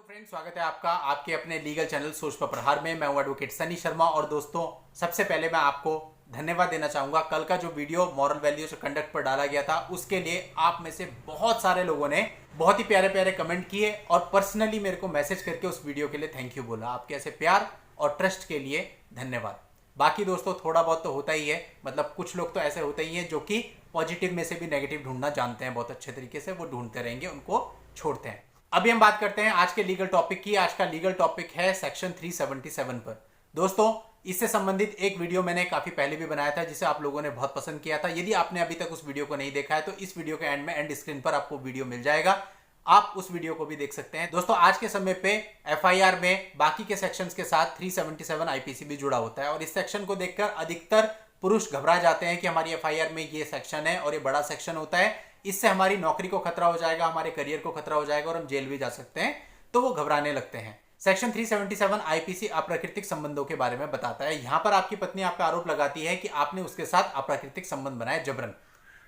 Friends, स्वागत है आपका आपके अपने लीगल चैनल सोच पर प्रहार में। मैं हूं एडवोकेट सनी शर्मा। और दोस्तों, सबसे पहले मैं आपको धन्यवाद देना चाहूंगा। कल का जो वीडियो मॉरल वैल्यूज और कंडक्ट पर डाला गया था, उसके लिए आप में से बहुत सारे लोगों ने बहुत ही प्यारे प्यारे कमेंट किए और पर्सनली मेरे को मैसेज करके उस वीडियो के लिए थैंक यू बोला। आपके ऐसे प्यार और ट्रस्ट के लिए धन्यवाद। बाकी दोस्तों, थोड़ा बहुत तो होता ही है, मतलब कुछ लोग तो ऐसे होते ही हैं जो कि पॉजिटिव में से भी नेगेटिव ढूंढना जानते हैं बहुत अच्छे तरीके से। वो ढूंढते रहेंगे, उनको छोड़ते हैं। अभी हम बात करते हैं आज के लीगल टॉपिक की। आज का लीगल टॉपिक है सेक्शन 377 पर। दोस्तों, इससे संबंधित एक वीडियो मैंने काफी पहले भी बनाया था, जिसे आप लोगों ने बहुत पसंद किया था। यदि आपने अभी तक उस वीडियो को नहीं देखा है तो इस वीडियो के एंड में, एंड स्क्रीन पर आपको वीडियो मिल जाएगा, आप उस वीडियो को भी देख सकते हैं। दोस्तों, आज के समय पे एफआईआर में बाकी के सेक्शंस के साथ 377 आईपीसी भी जुड़ा होता है और इस सेक्शन को देखकर अधिकतर पुरुष घबरा जाते हैं कि हमारी एफआईआर में ये सेक्शन है और ये बड़ा सेक्शन होता है, इससे हमारी नौकरी को खतरा हो जाएगा, हमारे करियर को खतरा हो जाएगा और हम जेल भी जा सकते हैं, तो वो घबराने लगते हैं। सेक्शन 377 आईपीसी अप्राकृतिक संबंधों के बारे में बताता है। यहां पर आपकी पत्नी आपका आरोप लगाती है कि आपने उसके साथ अप्राकृतिक संबंध बनाए जबरन।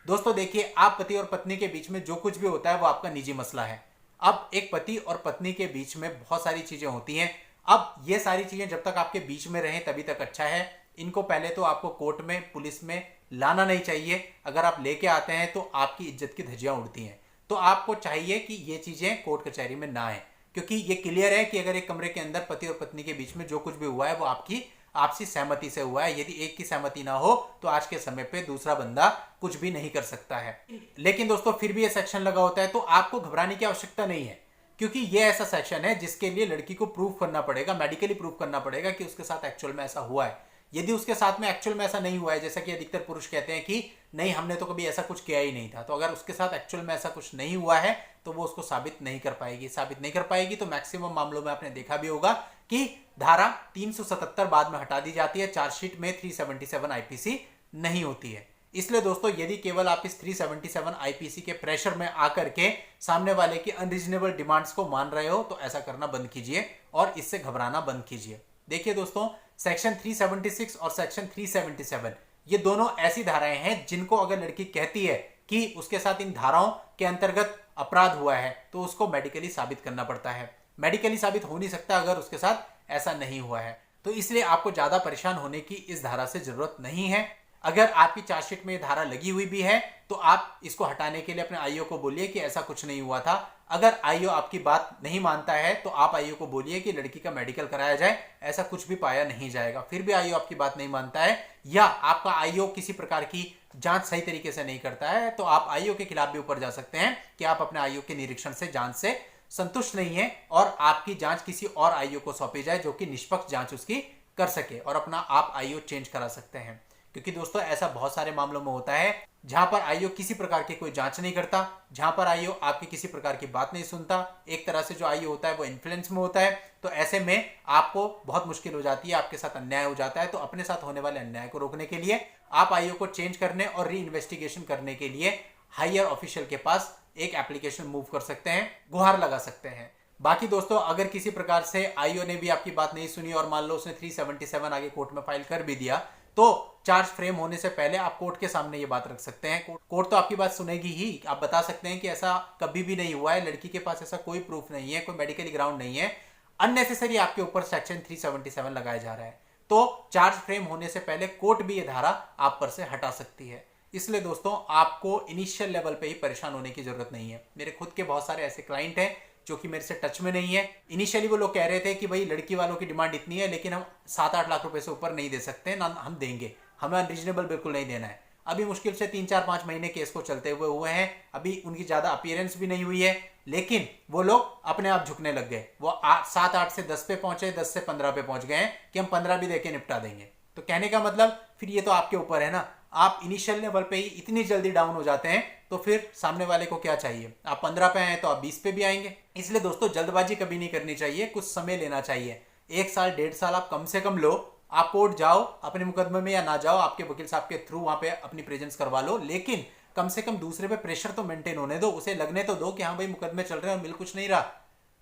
दोस्तों देखिए, आप पति और पत्नी के बीच में जो कुछ भी होता है वो आपका निजी मसला है। अब एक पति और पत्नी के बीच में बहुत सारी चीजें होती हैं। अब ये सारी चीजें जब तक आपके बीच में रहें तभी तक अच्छा है। इनको पहले तो आपको कोर्ट में, पुलिस में लाना नहीं चाहिए। अगर आप लेके आते हैं तो आपकी इज्जत की धज्जियां उड़ती हैं। तो आपको चाहिए कि ये चीजें कोर्ट कचहरी में ना आए, क्योंकि ये क्लियर है कि अगर एक कमरे के अंदर पति और पत्नी के बीच में जो कुछ भी हुआ है वो आपकी आपसी सहमति से हुआ है। यदि एक की सहमति ना हो तो आज के समय पे दूसरा बंदा कुछ भी नहीं कर सकता है। लेकिन दोस्तों, फिर भी ये सेक्शन लगा होता है तो आपको घबराने की आवश्यकता नहीं है, क्योंकि ये ऐसा सेक्शन है जिसके लिए लड़की को प्रूफ करना पड़ेगा, मेडिकली प्रूफ करना पड़ेगा कि उसके साथ एक्चुअल में ऐसा हुआ है। यदि उसके साथ में एक्चुअल में ऐसा नहीं हुआ है, जैसा कि अधिकतर पुरुष कहते हैं कि नहीं, हमने तो कभी ऐसा कुछ किया ही नहीं था, तो अगर उसके साथ एक्चुअल में ऐसा कुछ नहीं हुआ है तो वो उसको साबित नहीं कर पाएगी। तो मैक्सिमम मामलों में आपने देखा भी होगा कि धारा 377 बाद में हटा दी जाती है, चार्जशीट में 377 आईपीसी नहीं होती है। इसलिए दोस्तों, यदि केवल आप इस 377 आईपीसी के प्रेशर में आकर के सामने वाले की अनरीजनेबल डिमांड्स को मान रहे हो तो ऐसा करना बंद कीजिए और इससे घबराना बंद कीजिए। देखिए दोस्तों, सेक्शन 376 और सेक्शन 377 ये दोनों ऐसी धाराएं हैं जिनको अगर लड़की कहती है कि उसके साथ इन धाराओं के अंतर्गत अपराध हुआ है तो उसको मेडिकली साबित करना पड़ता है। मेडिकली साबित हो नहीं सकता अगर उसके साथ ऐसा नहीं हुआ है। तो इसलिए आपको ज्यादा परेशान होने की इस धारा से जरूरत नहीं है। अगर आपकी चार्जशीट में ये धारा लगी हुई भी है तो आप इसको हटाने के लिए अपने आईओ को बोलिए कि ऐसा कुछ नहीं हुआ था। अगर आईओ आपकी बात नहीं मानता है तो आप आईओ को बोलिए कि लड़की का मेडिकल कराया जाए, ऐसा कुछ भी पाया नहीं जाएगा। फिर भी आईओ आपकी बात नहीं मानता है या आपका आईओ किसी प्रकार की जांच सही तरीके से नहीं करता है तो आप आईओ के खिलाफ भी ऊपर जा सकते हैं कि आप अपने आईओ के निरीक्षण से, जांच से संतुष्ट नहीं है और आपकी जांच किसी और आईओ को सौंपी जाए जो कि निष्पक्ष जांच उसकी कर सके, और अपना आप आईओ चेंज करा सकते हैं। क्योंकि दोस्तों, ऐसा बहुत सारे मामलों में होता है जहां पर आईओ किसी प्रकार की कोई जांच नहीं करता, जहां पर आईओ आपकी किसी प्रकार की बात नहीं सुनता। एक तरह से जो आईओ होता है वो इन्फ्लुएंस में होता है। तो ऐसे में आपको बहुत मुश्किल हो जाती है, आपके साथ अन्याय हो जाता है। तो अपने साथ होने वाले अन्याय को रोकने के लिए आप आईओ को चेंज करने और री इन्वेस्टिगेशन करने के लिए हायर ऑफिशियल के पास एक एप्लीकेशन मूव कर सकते हैं, गुहार लगा सकते हैं। बाकी दोस्तों, अगर किसी प्रकार से आईओ ने भी आपकी बात नहीं सुनी और मान लो उसने 377 आगे कोर्ट में फाइल कर भी दिया, तो चार्ज फ्रेम होने से पहले आप कोर्ट के सामने ये बात रख सकते हैं। कोर्ट तो आपकी बात सुनेगी ही। आप बता सकते हैं कि ऐसा कभी भी नहीं हुआ है, लड़की के पास ऐसा कोई प्रूफ नहीं है, कोई मेडिकली ग्राउंड नहीं है, अननेसेसरी आपके ऊपर सेक्शन 377 लगाया जा रहा है। तो चार्ज फ्रेम होने से पहले कोर्ट भी ये धारा आप पर से हटा सकती है। इसलिए दोस्तों, आपको इनिशियल लेवल पे ही परेशान होने की जरूरत नहीं है। मेरे खुद के बहुत सारे ऐसे क्लाइंट हैं जो कि मेरे से टच में नहीं है। इनिशियली वो लोग कह रहे थे कि भाई लड़की वालों की डिमांड इतनी है लेकिन हम 7-8 लाख रुपए से ऊपर नहीं दे सकते, ना हम देंगे, हमें अनरीजनेबल बिल्कुल नहीं देना है। अभी मुश्किल से 3-4-5 महीने केस को चलते हुए हैं, अभी उनकी ज्यादा अपीयरेंस भी नहीं हुई है, लेकिन वो लोग अपने आप झुकने लग गए। वो 7-8 से 10 पे पहुंचे, 10 से 15 पे पहुंच गए हैं कि हम 15 भी देके निपटा देंगे। तो कहने का मतलब फिर ये तो आपके ऊपर है ना। आप इनिशियल लेवल पे ही इतनी जल्दी डाउन हो जाते हैं तो फिर सामने वाले को क्या चाहिए? आप 15 पे आए तो आप 20 पे भी आएंगे। इसलिए दोस्तों, जल्दबाजी कभी नहीं करनी चाहिए, कुछ समय लेना चाहिए। 1 साल 1.5 साल आप कम से कम लो। आप कोर्ट जाओ अपने मुकदमे में या ना जाओ, आपके वकील साहब के थ्रू वहां पे अपनी प्रेजेंस करवा लो, लेकिन कम से कम दूसरे पे प्रेशर तो मेंटेन होने दो, उसे लगने तो दो कि हाँ भाई मुकदमे चल रहे हैं और मिल कुछ नहीं रहा,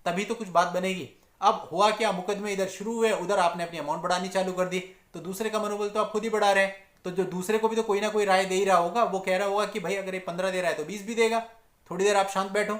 तभी तो कुछ बात बनेगी। अब हुआ क्या, मुकदमे इधर शुरू हुए, उधर आपने अपनी अमाउंट बढ़ानी चालू कर दी, तो दूसरे का मनोबल तो आप खुद ही बढ़ा रहे हैं। तो जो दूसरे को भी तो कोई ना कोई राय दे ही रहा होगा, वो कह रहा होगा कि भाई अगर ये 15 दे रहा है तो 20 भी देगा, थोड़ी देर आप शांत बैठो।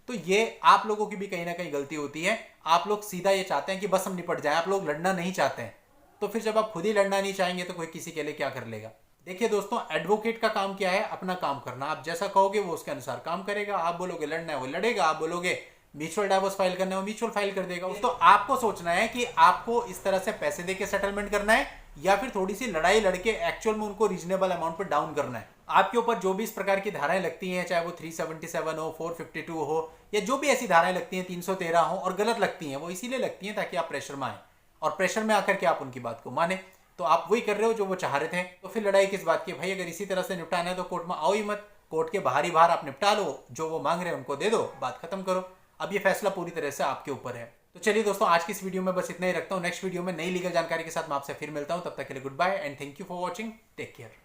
तो ये आप लोगों की भी कहीं ना कहीं गलती होती है। आप लोग सीधा ये चाहते हैं कि बस हम निपट जाएं, आप लोग लड़ना नहीं चाहते हैं। तो फिर जब आप खुद ही लड़ना नहीं चाहेंगे तो कोई किसी के लिए क्या कर लेगा। देखिए दोस्तों, एडवोकेट का काम क्या है, अपना काम करना। आप जैसा कहोगे वो उसके अनुसार काम करेगा। आप बोलोगे लड़ना है वो लड़ेगा, आप बोलोगे म्यूचुअल डाइवोर्स फाइल करना है वो म्यूचुअल फाइल कर देगा। तो आपको सोचना है कि आपको इस तरह से पैसे देके सेटलमेंट करना है या फिर थोड़ी सी लड़ाई लड़के एक्चुअल में उनको रीजनेबल अमाउंट पर डाउन करना है। आपके ऊपर जो भी इस प्रकार की धाराएं लगती हैं, चाहे वो 377 हो, 452 हो, या जो भी ऐसी धाराएं लगती हैं 313 हो और गलत लगती हैं, वो इसीलिए लगती हैं ताकि आप प्रेशर में आए और प्रेशर में आकर के आप उनकी बात को माने। तो आप वही कर रहे हो जो वो चाह रहे थे। तो फिर लड़ाई किस बात की भाई। अगर इसी तरह से निपटाना है तो कोर्ट में आओ ही मत, कोर्ट के बाहर ही बाहर आप निपटा लो, जो वो मांग रहे हैं उनको दे दो, बात खत्म करो। अब ये फैसला पूरी तरह से आपके ऊपर है। तो चलिए दोस्तों, आज की इस वीडियो में बस इतना ही रखता हूँ। नेक्स्ट वीडियो में नई लीगल जानकारी के साथ मैं आपसे फिर मिलता हूँ। तब तक के लिए good bye and thank you for watching. Take care.